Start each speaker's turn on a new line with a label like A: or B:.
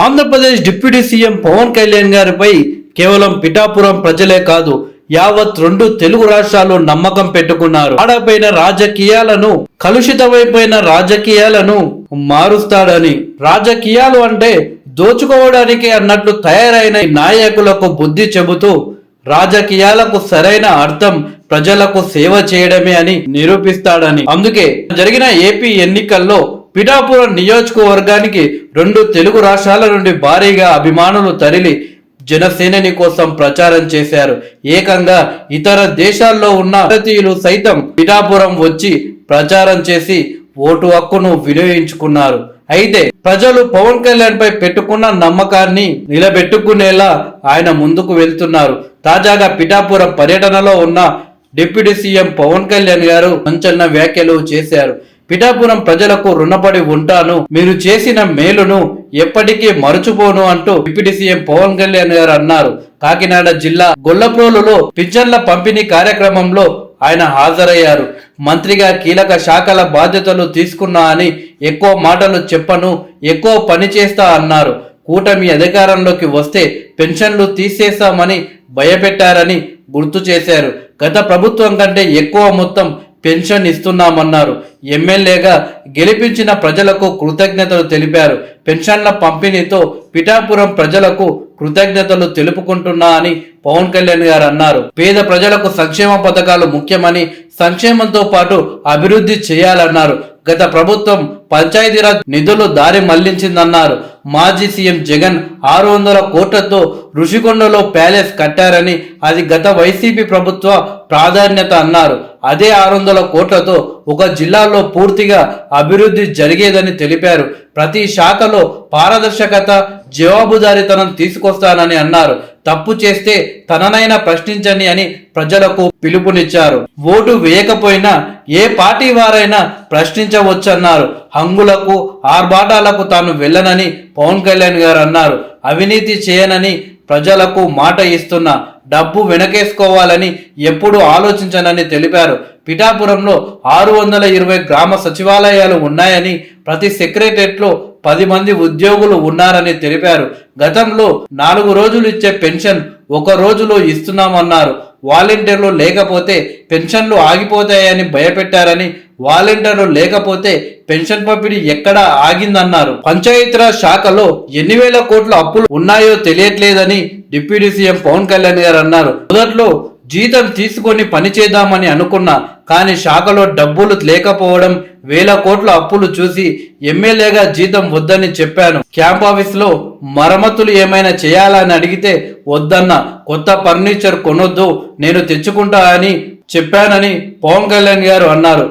A: Andhra Pradesh deputy CM Pawan Kalyan గారిపై కేవలం పిఠాపురం ప్రజలే కాదు, యావత్ 2 తెలుగు రాష్ట్రాలు నమ్మకం పెట్టుకున్నారు. ఆడపైన రాజకీయాలను, కలుషితమైపోయిన రాజకీయాలను మారుస్తాడని. రాజకీయాలు అంటే దోచుకోవడానికి అన్నట్లు తయారైన నాయకులకు బుద్ధి చెబుతూ రాజకీయాలకు సరైన అర్థం ప్రజలకు సేవ చేయడమే అని నిరూపిస్తాడని. అందుకే జరిగిన ఏపీ ఎన్నికల్లో పిఠాపురం నియోజకవర్గానికి 2 తెలుగు రాష్ట్రాల నుండి భారీగా అభిమానులు తరలి జనసేనాని కోసం ప్రచారం చేశారు. ఏకంగా ఇతర దేశాల్లో ఉన్న భారతీయులు సైతం పిఠాపురం వచ్చి ప్రచారం చేసి ఓటు హక్కును వినియోగించుకున్నారు. అయితే ప్రజలు పవన్ కళ్యాణ్ పై పెట్టుకున్న నమ్మకాన్ని నిలబెట్టుకునేలా ఆయన ముందుకు వెళ్తున్నారు. తాజాగా పిఠాపురం పర్యటనలో ఉన్న డిప్యూటీ సీఎం పవన్ కళ్యాణ్ గారు సంచలన వ్యాఖ్యలు చేశారు. పిఠాపురం ప్రజలకు రుణపడి ఉంటాను, మీరు చేసిన మేలును ఎప్పటికీ మరచిపోను అంటూ డిప్యూటీ సీఎం పవన్ కళ్యాణ్ గారు అన్నారు. కాకినాడ జిల్లా గొల్లప్రోలులో పింఛన్ల పంపిణీ కార్యక్రమంలో ఆయన హాజరయ్యారు. మంత్రిగా కీలక శాఖల బాధ్యతలు తీసుకున్నా అని ఎక్కువ మాటలు చెప్పను, ఎక్కువ పని చేస్తా అన్నారు. కూటమి అధికారంలోకి వస్తే పెన్షన్లు తీసేస్తామని భయపెట్టారని గుర్తు చేశారు. గత ప్రభుత్వం కంటే ఎక్కువ మొత్తం పెన్షన్ ఇస్తున్నామన్నారు. ఎమ్మెల్యేగా గెలిపించిన ప్రజలకు కృతజ్ఞతలు తెలిపారు. పెన్షన్ల పంపిణీతో పిఠాపురం ప్రజలకు కృతజ్ఞతలు తెలుపుకుంటున్నా అని పవన్ కళ్యాణ్ గారు అన్నారు. పేద ప్రజలకు సంక్షేమ పథకాలు ముఖ్యమని, సంక్షేమంతో పాటు అభివృద్ధి చేయాలన్నారు. గత ప్రభుత్వం పంచాయతీరాజ్ నిధులు దారి మళ్లించిందన్నారు. మాజీ సీఎం జగన్ 600 కోట్లతో ఋషికొండలో ప్యాలెస్ కట్టారని, అది గత వైసీపీ ప్రభుత్వ ప్రాధాన్యత అన్నారు. అదే 600 కోట్లతో ఒక జిల్లాలో పూర్తిగా అభివృద్ధి జరిగేదని తెలిపారు. ప్రతి శాఖలో పారదర్శకత, జవాబుదారీతనం తీసుకొస్తానని అన్నారు. తప్పు చేస్తే తననైనా ప్రశ్నించండి అని ప్రజలకు పిలుపునిచ్చారు. ఓటు వేయకపోయినా ఏ పార్టీ వారైనా ప్రశ్నించవచ్చన్నారు. హంగులకు, ఆర్భాటాలకు తాను వెళ్ళనని పవన్ కళ్యాణ్ గారు అన్నారు. అవినీతి చేయనని ప్రజలకు మాట ఇస్తున్నా, డబ్బు వెనకేసుకోవాలని ఎప్పుడూ ఆలోచించనని తెలిపారు. పిఠాపురంలో 620 గ్రామ సచివాలయాలు ఉన్నాయని, ప్రతి సెక్రటరియట్లో 10 మంది ఉద్యోగులు ఉన్నారని తెలిపారు. గతంలో 4 రోజులు ఇచ్చే పెన్షన్ 1 రోజులో ఇస్తున్నామన్నారు. వాలంటీర్లు లేకపోతే పెన్షన్లు ఆగిపోతాయని భయపెట్టారని, వాలంటీర్లు లేకపోతే పెన్షన్ పంపిణీ ఎక్కడ ఆగిందన్నారు. పంచాయతీరాజ్ శాఖలో ఎన్ని వేల కోట్ల అప్పులు ఉన్నాయో తెలియట్లేదని డిప్యూటీ సీఎం పవన్ కళ్యాణ్ గారు అన్నారు. మొదట్లో జీతం తీసుకొని పని చేద్దామని అనుకున్నా, కానీ శాఖలో డబ్బులు లేకపోవడం, వేల కోట్ల అప్పులు చూసి ఎమ్మెల్యేగా జీతం వద్దని చెప్పాను. క్యాంప్ ఆఫీస్ లో మరమ్మతులు ఏమైనా చేయాలని అడిగితే వద్దన్న, కొత్త ఫర్నిచర్ కొనొద్దు, నేను తెచ్చుకుంటా అని చెప్పానని పవన్ కళ్యాణ్ గారు అన్నారు.